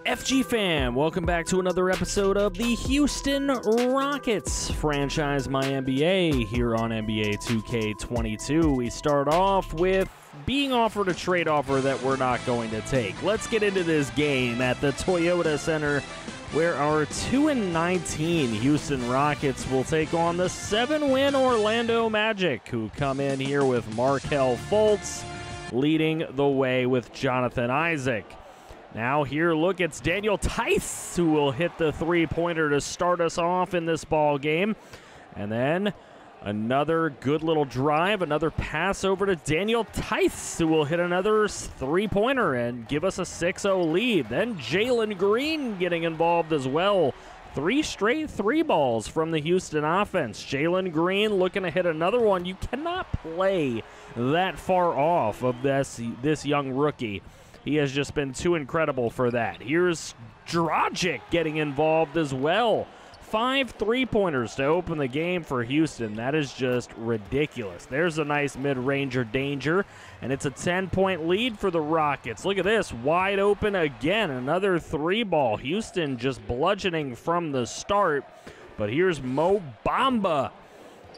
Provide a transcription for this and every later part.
FG fam, welcome back to another episode of the Houston Rockets franchise MyNBA here on NBA 2K22. We start off with being offered a trade offer that we're not going to take. Let's get into this game at the Toyota Center where our 2-19 Houston Rockets will take on the 7-win Orlando Magic, who come in here with Markelle Fultz leading the way with Jonathan Isaac. Now here, look, it's Daniel Theis who will hit the three-pointer to start us off in this ball game. And then another good little drive, another pass over to Daniel Theis, who will hit another three-pointer and give us a 6-0 lead. Then Jalen Green getting involved as well. 3 straight three balls from the Houston offense. Jalen Green looking to hit another one. You cannot play that far off of this young rookie. He has just been too incredible for that. Here's Dragic getting involved as well. 5 three-pointers to open the game for Houston. That is just ridiculous. There's a nice mid-ranger danger, and it's a 10-point lead for the Rockets. Look at this, wide open again. Another 3-ball. Houston just bludgeoning from the start. But here's Mo Bamba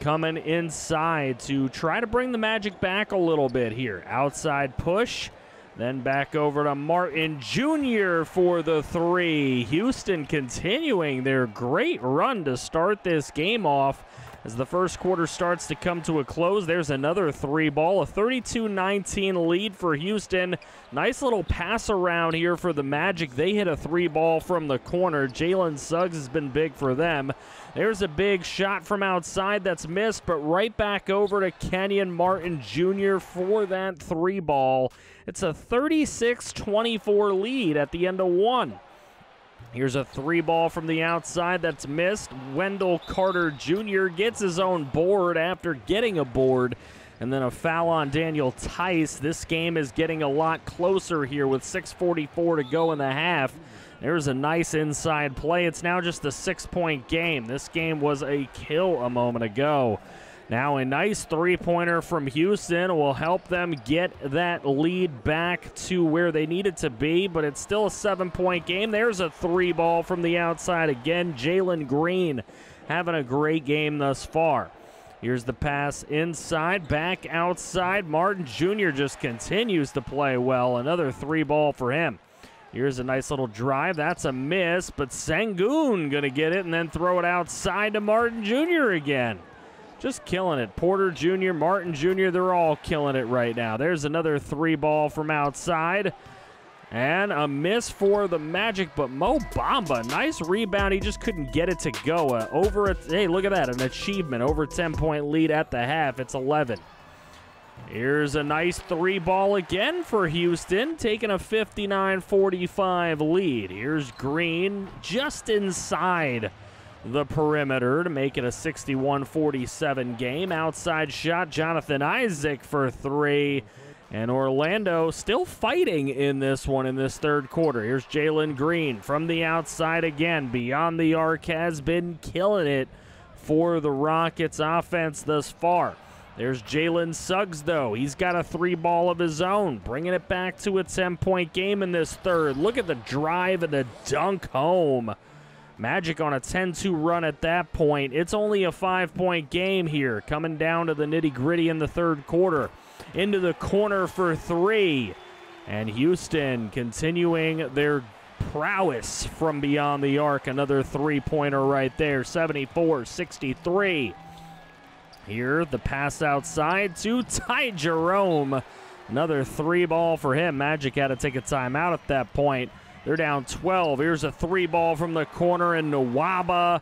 coming inside to try to bring the Magic back a little bit here. Outside push. Then back over to Martin Jr. for the 3. Houston continuing their great run to start this game off. As the first quarter starts to come to a close, there's another 3-ball, a 32-19 lead for Houston. Nice little pass around here for the Magic. They hit a 3-ball from the corner. Jalen Suggs has been big for them. There's a big shot from outside that's missed, but right back over to Kenyon Martin Jr. for that 3-ball. It's a 36-24 lead at the end of 1. Here's a 3-ball from the outside that's missed. Wendell Carter Jr. gets his own board after getting a board. And then a foul on Daniel Theis. This game is getting a lot closer here with 6:44 to go in the half. There's a nice inside play. It's now just a 6-point game. This game was a kill a moment ago. Now a nice three-pointer from Houston will help them get that lead back to where they need it to be, but it's still a 7-point game. There's a 3-ball from the outside again. Jalen Green having a great game thus far. Here's the pass inside, back outside. Martin Jr. just continues to play well. Another 3-ball for him. Here's a nice little drive. That's a miss, but Sengun going to get it and then throw it outside to Martin Jr. again. Just killing it. Porter Jr., Martin Jr., they're all killing it right now. There's another 3-ball from outside. And a miss for the Magic, but Mo Bamba, nice rebound. He just couldn't get it to go. Hey, look at that, an achievement. Over 10-point lead at the half. It's 11. Here's a nice 3-ball again for Houston, taking a 59-45 lead. Here's Green just inside the perimeter to make it a 61-47 game. Outside shot, Jonathan Isaac for 3. And Orlando still fighting in this one in this third quarter. Here's Jalen Green from the outside again. Beyond the arc has been killing it for the Rockets offense thus far. There's Jalen Suggs, though. He's got a 3-ball of his own, bringing it back to a 10-point game in this third. Look at the drive and the dunk home. Magic on a 10-2 run at that point. It's only a 5-point game here, coming down to the nitty-gritty in the third quarter. Into the corner for 3. And Houston continuing their prowess from beyond the arc. Another 3-pointer right there, 74-63. Here, the pass outside to Ty Jerome. Another 3-ball for him. Magic had to take a timeout at that point. They're down 12. Here's a 3-ball from the corner in Nwaba.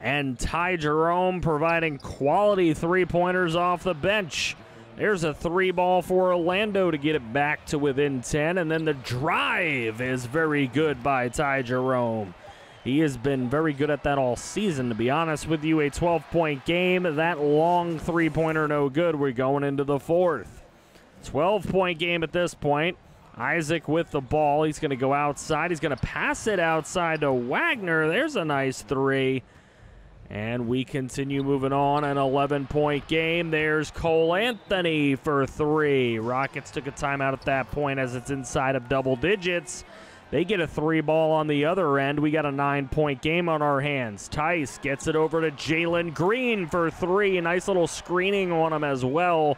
And Ty Jerome providing quality 3-pointers off the bench. There's a 3-ball for Orlando to get it back to within 10. And then the drive is very good by Ty Jerome. He has been very good at that all season, to be honest with you. A 12-point game. That long 3-pointer no good. We're going into the fourth. 12-point game at this point. Isaac with the ball. He's going to go outside. He's going to pass it outside to Wagner. There's a nice 3. And we continue moving on. An 11-point game. There's Cole Anthony for 3. Rockets took a timeout at that point as it's inside of double digits. They get a 3-ball on the other end. We got a 9-point game on our hands. Theis gets it over to Jalen Green for 3. Nice little screening on him as well.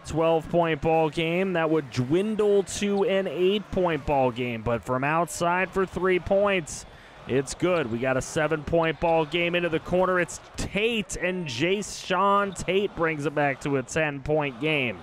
12-point ball game. That would dwindle to an 8-point ball game. But from outside for 3 points, it's good. We got a 7-point ball game into the corner. It's Tate, and Jason Tate brings it back to a 10-point game.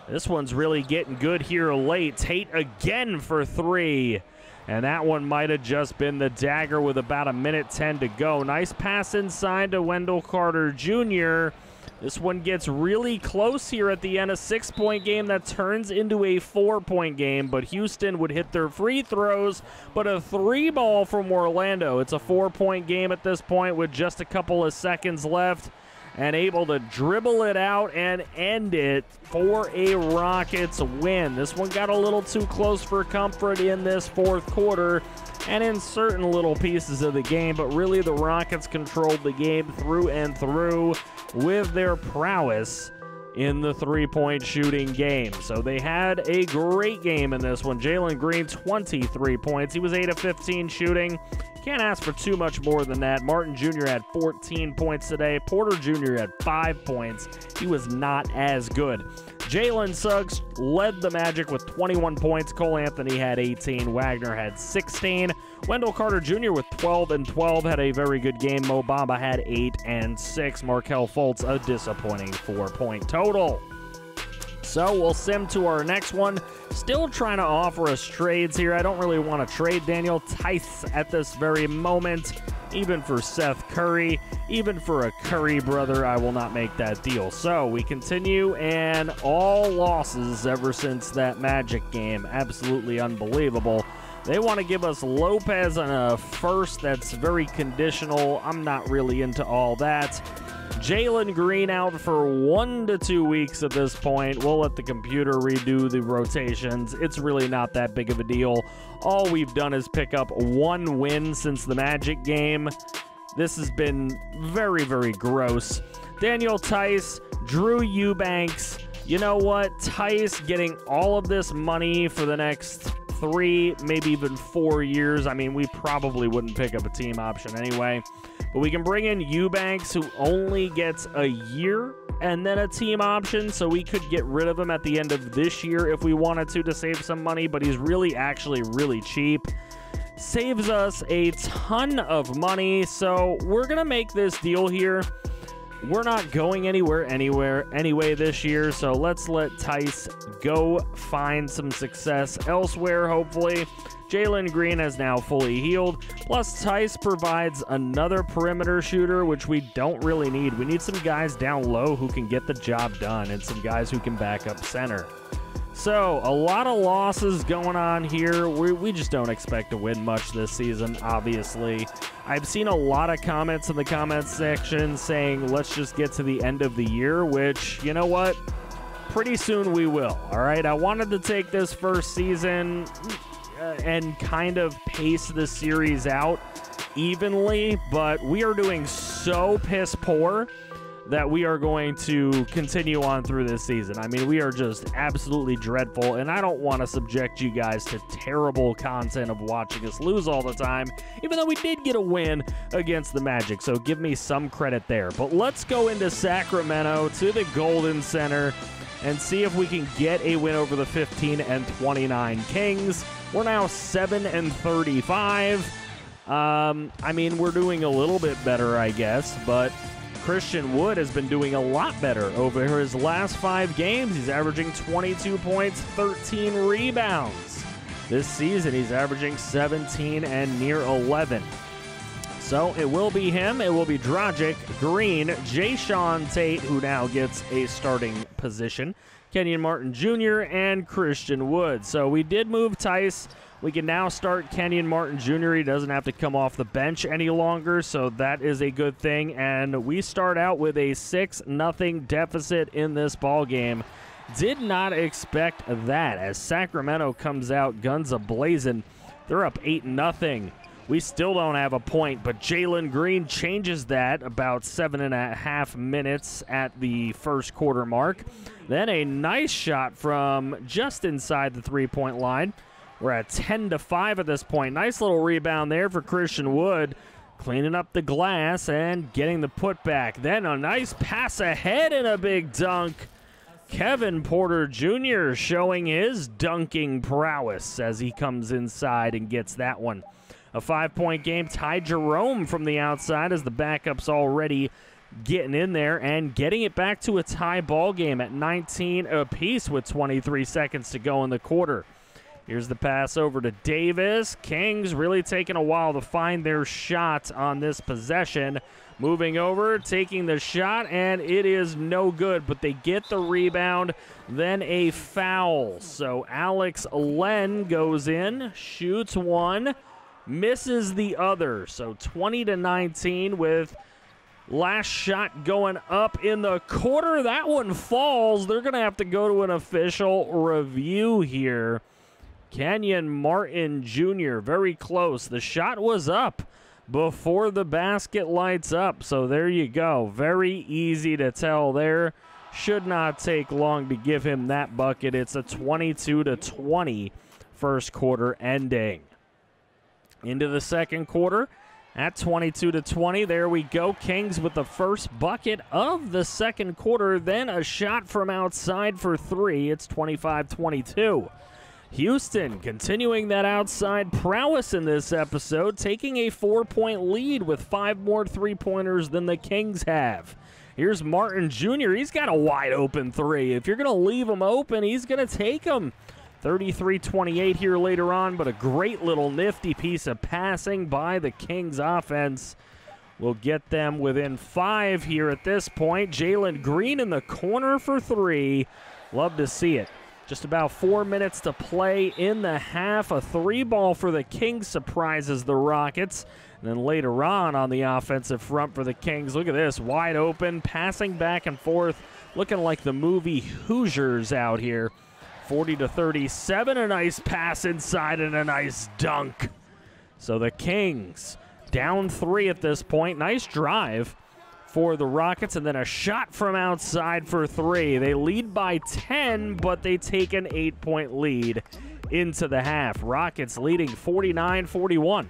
This one's really getting good here late. Tate again for 3. And that one might have just been the dagger with about 1:10 to go. Nice pass inside to Wendell Carter Jr. This one gets really close here at the end. A 6-point game that turns into a 4-point game. But Houston would hit their free throws. But a 3-ball from Orlando. It's a 4-point game at this point with just a couple of seconds left. And able to dribble it out and end it for a Rockets win. This one got a little too close for comfort in this fourth quarter and in certain little pieces of the game, but really the Rockets controlled the game through and through with their prowess in the 3-point shooting game. So they had a great game in this one. Jalen Green, 23 points. He was 8 of 15 shooting. Can't ask for too much more than that. Martin Jr. had 14 points today. Porter Jr. had 5 points. He was not as good. Jalen Suggs led the Magic with 21 points. Cole Anthony had 18. Wagner had 16. Wendell Carter Jr. with 12 and 12 had a very good game. Mo Bamba had 8 and 6. Markelle Fultz, a disappointing 4-point total. So we'll sim to our next one. Still trying to offer us trades here. I don't really want to trade Daniel Theis at this very moment. Even for Seth Curry, even for a Curry brother, I will not make that deal. So we continue, and all losses ever since that Magic game. Absolutely unbelievable. They want to give us Lopez on a first that's very conditional. I'm not really into all that. Jalen Green out for 1 to 2 weeks at this point. We'll let the computer redo the rotations. It's really not that big of a deal. All we've done is pick up 1 win since the Magic game. This has been very, very gross. Daniel Theis, Drew Eubanks. You know what? Theis getting all of this money for the next 3, maybe even 4 years. I mean, we probably wouldn't pick up a team option anyway. But we can bring in Eubanks, who only gets a year and then a team option, so we could get rid of him at the end of this year if we wanted to save some money, but he's actually really cheap. Saves us a ton of money, so we're going to make this deal here. We're not going anywhere anyway this year, so let's let Theis go find some success elsewhere, hopefully. Jalen Green has now fully healed, plus Theis provides another perimeter shooter, which we don't really need. We need some guys down low who can get the job done and some guys who can back up center. So, a lot of losses going on here. We just don't expect to win much this season, obviously. I've seen a lot of comments in the comments section saying, let's just get to the end of the year, which, you know what? Pretty soon we will, all right? I wanted to take this first season and kind of pace the series out evenly, but we are doing so piss poor that we are going to continue on through this season. I mean, we are just absolutely dreadful, and I don't want to subject you guys to terrible content of watching us lose all the time, even though we did get a win against the Magic, so give me some credit there. But let's go into Sacramento to the Golden Center and see if we can get a win over the 15 and 29 Kings. We're now 7 and 35. I mean, we're doing a little bit better, I guess, but Christian Wood has been doing a lot better over his last 5 games. He's averaging 22 points, 13 rebounds. This season, he's averaging 17 and near 11. So it will be him. It will be Dragic, Green, Jason Tate, who now gets a starting position, Kenyon Martin Jr., and Christian Wood. So we did move Theis. We can now start Kenyon Martin Jr. He doesn't have to come off the bench any longer, so that is a good thing. And we start out with a 6-0 deficit in this ball game. Did not expect that as Sacramento comes out guns a-blazing. They're up 8-0. We still don't have a point, but Jalen Green changes that about 7.5 minutes at the first quarter mark. Then a nice shot from just inside the 3-point line We're at 10-5 at this point. Nice little rebound there for Christian Wood, cleaning up the glass and getting the putback. Then a nice pass ahead and a big dunk. Kevin Porter Jr. showing his dunking prowess as he comes inside and gets that one. A 5-point game. Ty Jerome from the outside as the backup's already getting in there and getting it back to a tie ball game at 19 apiece with 23 seconds to go in the quarter. Here's the pass over to Davis. Kings really taking a while to find their shot on this possession. Moving over, taking the shot, and it is no good, but they get the rebound, then a foul. So Alex Len goes in, shoots one, misses the other. So 20-19 with last shot going up in the quarter. That one falls. They're going to have to go to an official review here. Kenyon Martin Jr., very close. The shot was up before the basket lights up. So there you go. Very easy to tell there. Should not take long to give him that bucket. It's a 22-20 first quarter ending. Into the second quarter at 22-20. There we go. Kings with the first bucket of the second quarter. Then a shot from outside for three. It's 25-22. Houston continuing that outside prowess in this episode, taking a 4-point lead with 5 more three-pointers than the Kings have. Here's Martin Jr. He's got a wide-open three. If you're going to leave him open, he's going to take him. 33-28 here later on, but a great little nifty piece of passing by the Kings offense will get them within 5 here at this point. Jalen Green in the corner for three. Love to see it. Just about 4 minutes to play in the half. A three ball for the Kings surprises the Rockets. And then later on the offensive front for the Kings, look at this, wide open, passing back and forth, looking like the movie Hoosiers out here. 40-37, a nice pass inside and a nice dunk. So the Kings down 3 at this point. Nice drive for the Rockets, and then a shot from outside for 3. They lead by 10, but they take an 8-point lead into the half. Rockets leading 49-41.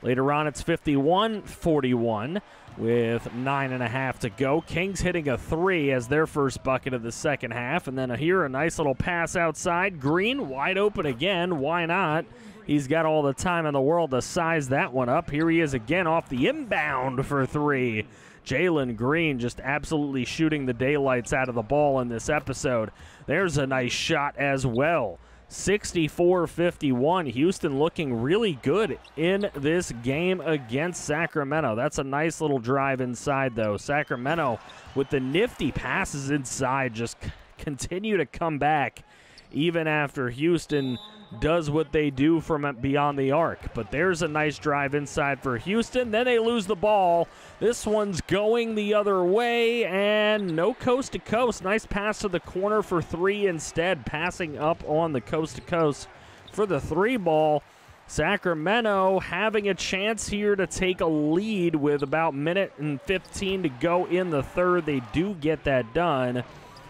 Later on, it's 51-41 with 9.5 to go. Kings hitting a 3 as their first bucket of the second half, and then here a nice little pass outside. Green wide open again. Why not? He's got all the time in the world to size that one up. Here he is again off the inbound for 3. Jalen Green just absolutely shooting the daylights out of the ball in this episode. There's a nice shot as well. 64-51. Houston looking really good in this game against Sacramento. That's a nice little drive inside, though. Sacramento with the nifty passes inside just continue to come back even after Houston does what they do from beyond the arc. But there's a nice drive inside for Houston. Then they lose the ball. This one's going the other way, and no coast to coast. Nice pass to the corner for 3 instead, passing up on the coast to coast for the 3 ball. Sacramento having a chance here to take a lead with about 1:15 to go in the third. They do get that done.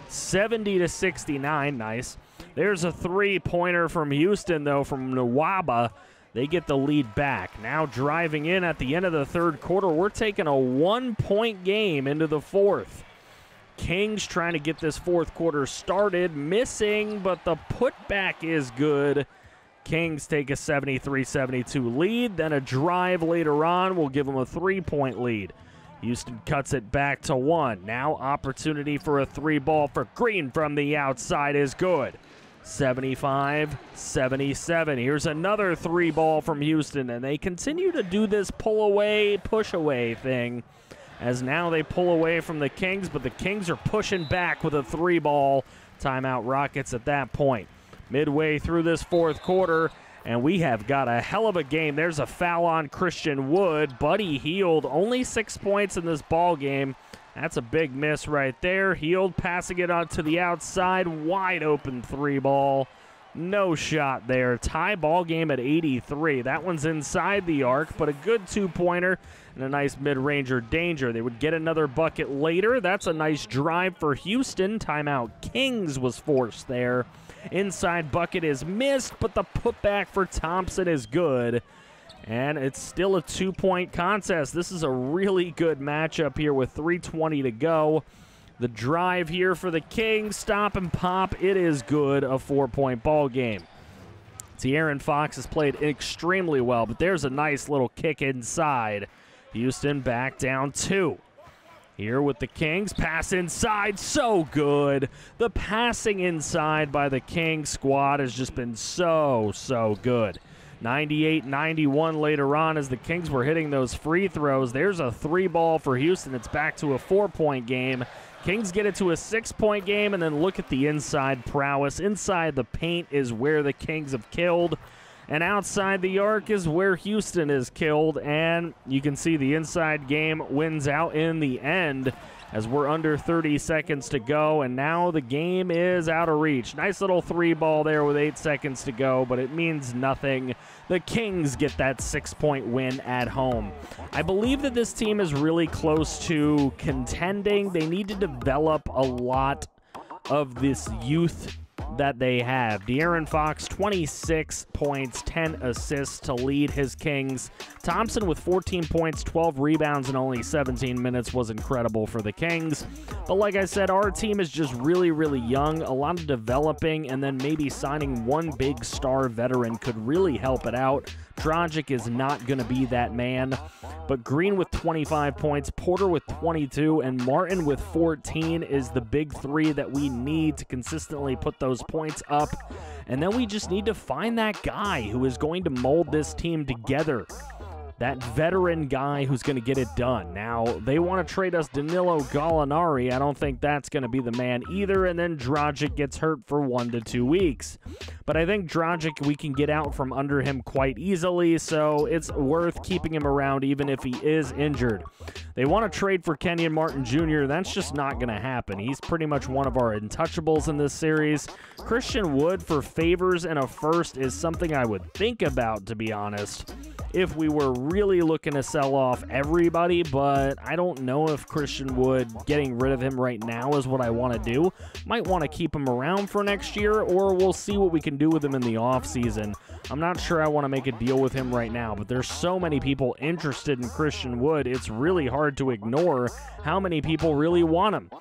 70-69. Nice. There's a 3-pointer from Houston, though, from Nwaba. They get the lead back. Now driving in at the end of the third quarter, we're taking a 1-point game into the fourth. Kings trying to get this fourth quarter started, missing, but the putback is good. Kings take a 73-72 lead. Then a drive later on will give them a 3-point lead. Houston cuts it back to 1. Now opportunity for a 3-ball for Green from the outside is good. 75-77. Here's another 3-ball from Houston, and they continue to do this pull-away, push-away thing as now they pull away from the Kings, but the Kings are pushing back with a 3-ball. Timeout Rockets at that point. Midway through this fourth quarter, and we have got a hell of a game. There's a foul on Christian Wood. Buddy Hield, only 6 points in this ball game. That's a big miss right there. Hield passing it on to the outside. Wide open 3-ball. No shot there. Tie ball game at 83. That one's inside the arc, but a good 2-pointer and a nice mid-ranger danger. They would get another bucket later. That's a nice drive for Houston. Timeout Kings was forced there Inside bucket is missed, but the putback for Thompson is good. And it's still a 2-point contest. This is a really good matchup here with 3:20 to go. The drive here for the Kings, stop and pop. It is good, a 4-point ball game. De'Aaron Fox has played extremely well, but there's a nice little kick inside. Houston back down 2. Here with the Kings, pass inside, so good. The passing inside by the Kings squad has just been so good. 98-91 later on as the Kings were hitting those free throws. There's a 3-ball for Houston. It's back to a 4-point game. Kings get it to a 6-point game, and then look at the inside prowess. Inside the paint is where the Kings have killed, and outside the arc is where Houston is killed, and you can see the inside game wins out in the end as we're under 30 seconds to go, and now the game is out of reach. Nice little 3-ball there with 8 seconds to go, but it means nothing. The Kings get that 6-point win at home. I believe that this team is really close to contending. They need to develop a lot of this youth that they have. De'Aaron Fox, 26 points, 10 assists to lead his Kings. Thompson with 14 points, 12 rebounds in only 17 minutes was incredible for the Kings. But like I said, our team is just really young, a lot of developing, and then maybe signing one big star veteran could really help it out. Dragic is not going to be that man, but Green with 25 points, Porter with 22, and Martin with 14 is the big 3 that we need to consistently put those points up. And then we just need to find that guy who is going to mold this team together. That veteran guy who's going to get it done. Now, they want to trade us Danilo Gallinari. I don't think that's going to be the man either. And then Dragic gets hurt for 1 to 2 weeks. But I think Dragic, we can get out from under him quite easily, so it's worth keeping him around even if he is injured. They want to trade for Kenyon Martin Jr. That's just not going to happen. He's pretty much one of our untouchables in this series. Christian Wood for Favors and a first is something I would think about, to be honest, if we were really looking to sell off everybody, but I don't know if Christian Wood, getting rid of him right now is what I want to do. Might want to keep him around for next year, or we'll see what we can do with him in the offseason. I'm not sure I want to make a deal with him right now, but there's so many people interested in Christian Wood, it's really hard to ignore how many people really want him.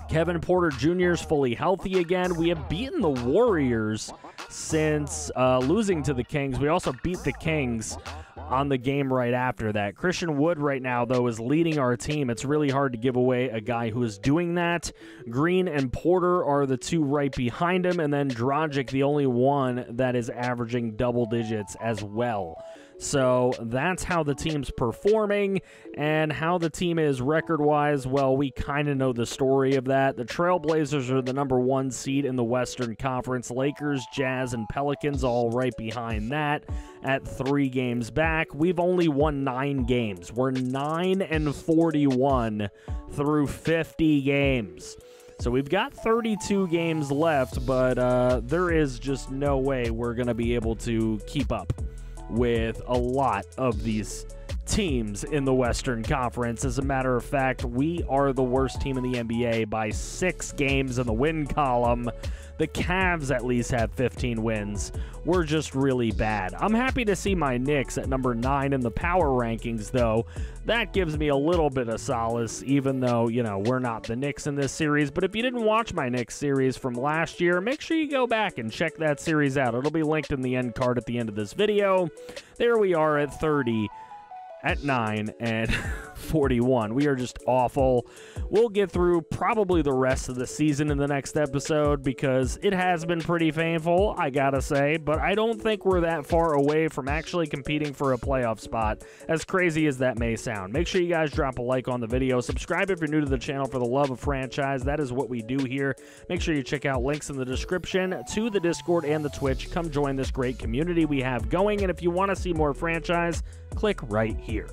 Kevin Porter Jr. is fully healthy again. We have beaten the Warriors since losing to the Kings. We also beat the Kings on the game right after that. Christian Wood right now, though, is leading our team. It's really hard to give away a guy who is doing that. Green and Porter are the 2 right behind him, and then Dragic, the only one that is averaging double digits as well. So that's how the team's performing, and how the team is record-wise, well, we kind of know the story of that. The Trailblazers are the number 1 seed in the Western Conference. Lakers, Jazz, and Pelicans all right behind that at 3 games back. We've only won 9 games. We're 9-41 through 50 games. So we've got 32 games left, but there is just no way we're going to be able to keep up with a lot of these teams in the Western Conference. As a matter of fact, we are the worst team in the NBA by 6 games in the win column. The Cavs at least have 15 wins. We're just really bad. I'm happy to see my Knicks at number 9 in the power rankings, though. That gives me a little bit of solace, even though, you know, we're not the Knicks in this series. But if you didn't watch my Knicks series from last year, make sure you go back and check that series out. It'll be linked in the end card at the end of this video. There we are at 30. At 9-41. We are just awful. We'll get through probably the rest of the season in the next episode because it has been pretty painful, I gotta say, but I don't think we're that far away from actually competing for a playoff spot, as crazy as that may sound. Make sure you guys drop a like on the video. Subscribe if you're new to the channel for the love of franchise. That is what we do here. Make sure you check out links in the description to the Discord and the Twitch. Come join this great community we have going, and if you want to see more franchise, click right here.